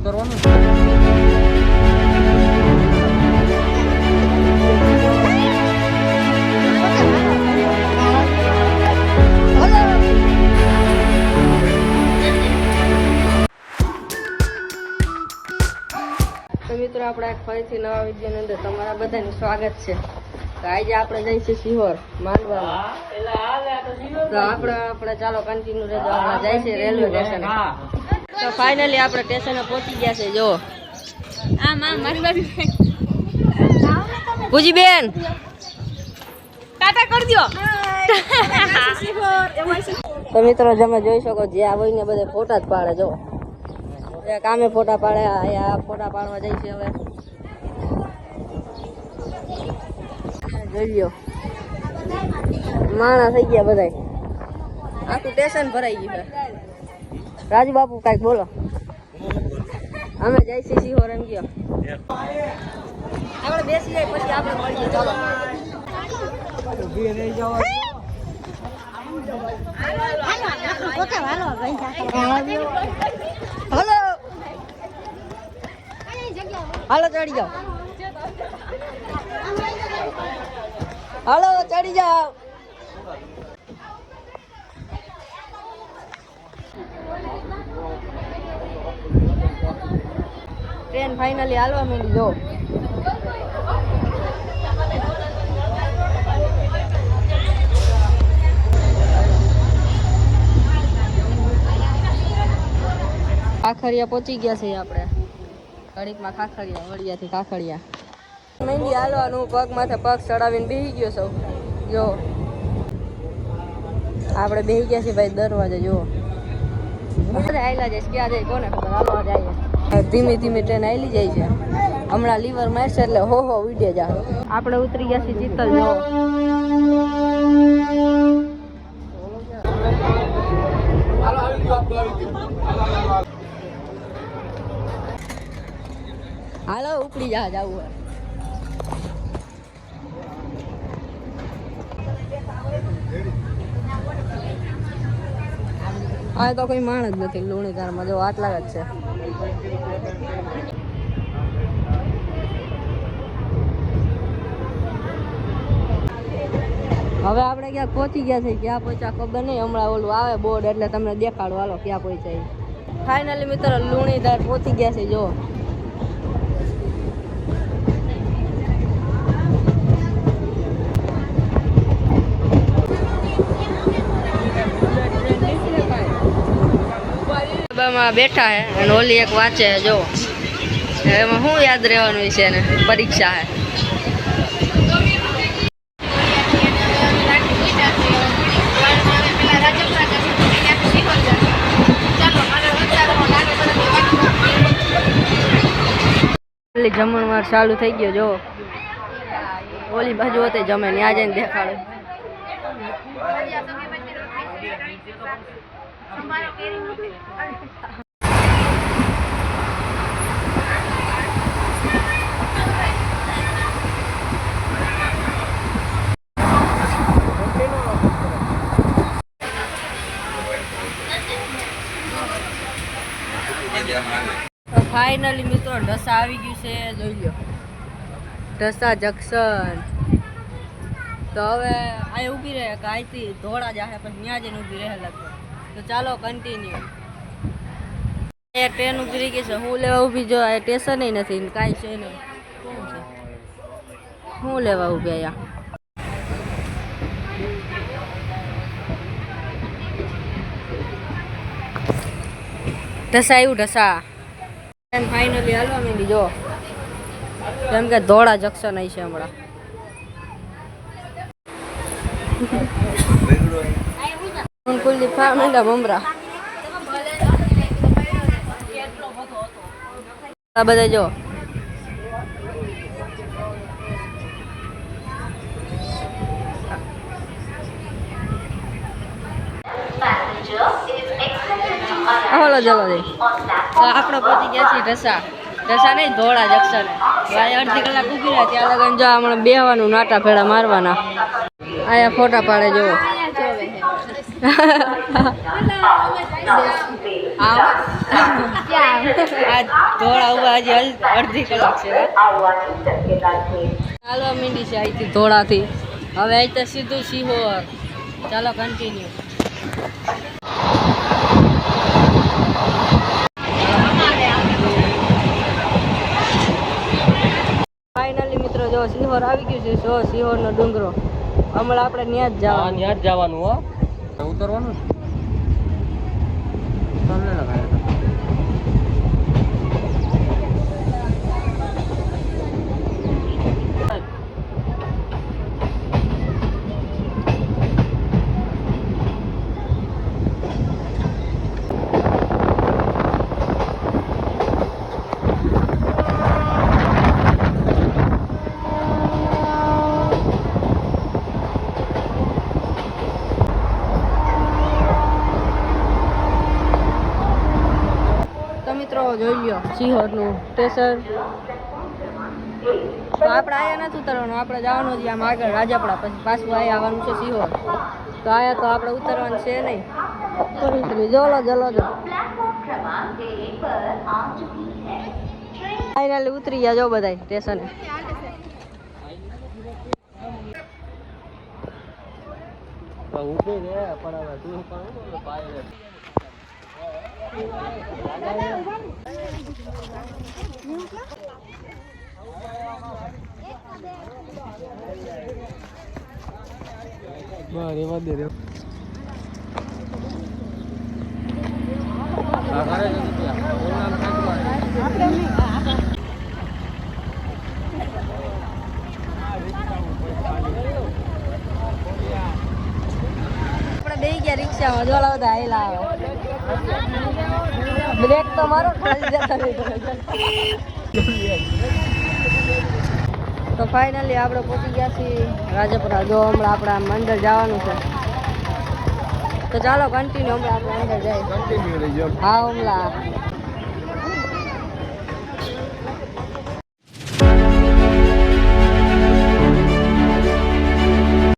ઉતરવાનું. મિત્રો આપણે ફરીથી નવા વિડીયોની અંદર તમારા બધાનું સ્વાગત છે. તો આજે આપણે જઈશું સિહોર માંડવામાં. તો આપણે ચાલો કન્ટિન્યુ રહેજો. આપણે જાય છે રેલવે સ્ટેશન. તો ફાઇનલી આપણે સ્ટેશને પહોંચી ગયા છે. જો પૂજીબેન ટાટા કરી દો. તો મિત્રો તમે જોઈ શકો જે આ ને બધે ફોટા જ પાડે. જો કામે ફોટા પાડે, અહીંયા ફોટા પાડવા જાય છે. હવે જોઈ લો માણા થઈ ગયા બધા, આખું સ્ટેશન ભરાઈ ગયું છે. રાજુ બાપુ કાંઈક બોલો. અમે જાય છે સિહોર એમ કયો. આપણે બેસી જાય પછી આપણે મળીએ. ચાલો હલો હાલો ચડી જાઓ. હાલો ચડી જાઓ. ટ્રેન ફાઇનલી હાલવા માંડી. જો ખાખરિયા પહોંચી ગયા છે આપણે. ઘડીકમાં ખાખરિયા, વડિયાથી ખાખરિયા મહેંદી હાલવાનું. પગ માથે પગ ચડાવીને બેસી ગયો સૌ. જો આપણે બેસી ગયા છીએ ભાઈ દરવાજે. જુઓ આયલા જઈશ ક્યાં જાય કોને ખબર. હાલવા જાય ધીમે ધીમે ટ્રેન આયલી જાય છે. હમણાં લીવર મારશે એટલે હો ઉડે જાય. આપણે ઉતરી ગયા છીએ ચિત્તલ. જો હાલો ઉપડી જા જવું. આ તો કોઈ માણ જ નથી લુણીધારમાં. જો આટલા જ છે. હવે આપણે ક્યાંક પહોંચી ગયા છે. ક્યાં પહોંચ્યા ખબર નહીં. હમણાં ઓલું આવે બોર્ડ એટલે તમને દેખાડો. હાલો ક્યાં પહોંચ્યા. ફાઇનલી મિત્રો લુણીધાર પહોંચી ગયા છે. જો બેઠા હે અને ઓલી એક વાંચે. જો એમાં શું યાદ રહેવાનું છે ને પરીક્ષા હે. જમણવાર ચાલુ થઈ ગયો. જો ઓલી બાજુ હોતે જમે ત્યાં જઈને દેખાડે. ફાઇનલી મિત્રો ઢસા આવી ગયું છે. જોઈ લો ઢસા જંકશન. તો હવે આ ઊભી રહે કે અહીંથી ધોળા જાહે પછી ત્યાં જઈને ઊભી રહે લગભગ. તો ચાલો કન્ટિન્યુ. એ ટ્રેન ઊભી રહી ગઈ છે. હું લેવા ઊભી. જો આ સ્ટેશન નથી કાંઈ છે નહીં. શું છે હું લેવા ઊભી અહીંયા. ઢસા આવ્યું ઢસા. ફાઇનલી હાલવા માંડી. જો કેમ કે ધોળા જંકશન આવી છે હમણાં. કુલદીપ ખાવા માંડ્યા મમરા. આ બધા જો હલો જવા દે. તો આપણે પહોંચી ગયા છીએ ઢસા. ઢસા નહીં ધોળા જંકશન. અડધી કલાક ઊભી રહ્યા ત્યાં લગન જો હમણાં બેહવાનું નાટા ફેડા મારવાના. આયા ફોટા પાડે જો. આ ધોળા ઉભા હજી અડધી કલાક છે ચાલવા મીંડી છે અહીંથી ધોળાથી હવે અહીં તો સીધું સિહોર ચાલો કન્ટિન્યુ ફાઇનલી મિત્રો જો સિહોર આવી ગયું છે જો સિહોરનો ડુંગરો હમણાં આપણે ત્યાં જ જવાનું હો ઉતરવાનું તમને લગાવ્યો જોઈ લ્યો સિહોરનું સ્ટેશન તો આપણે આયા નથી ઉતરવાનું આપણે જવાનું છે આમ આગળ રાજાપડા પછી પાછું આયા આવવાનું છે સિહોર તો આયા તો આપણે ઉતરવાનું છે નહીં જલો ફાઇનલી ઉતરી ગયા જો બધા સ્ટેશને બે ગયા રિક્ષામાં જોડા બધા આવેલા આવે બ્રેક તો મારો તો ફાઇનલી આપણે પહોંચી ગયા છીએ રાજપુરા જો હમણાં આપણે આમ અંદર જવાનું છે તો ચાલો કન્ટિન્યુ હમણાં આપણે અંદર જાય હા હમણાં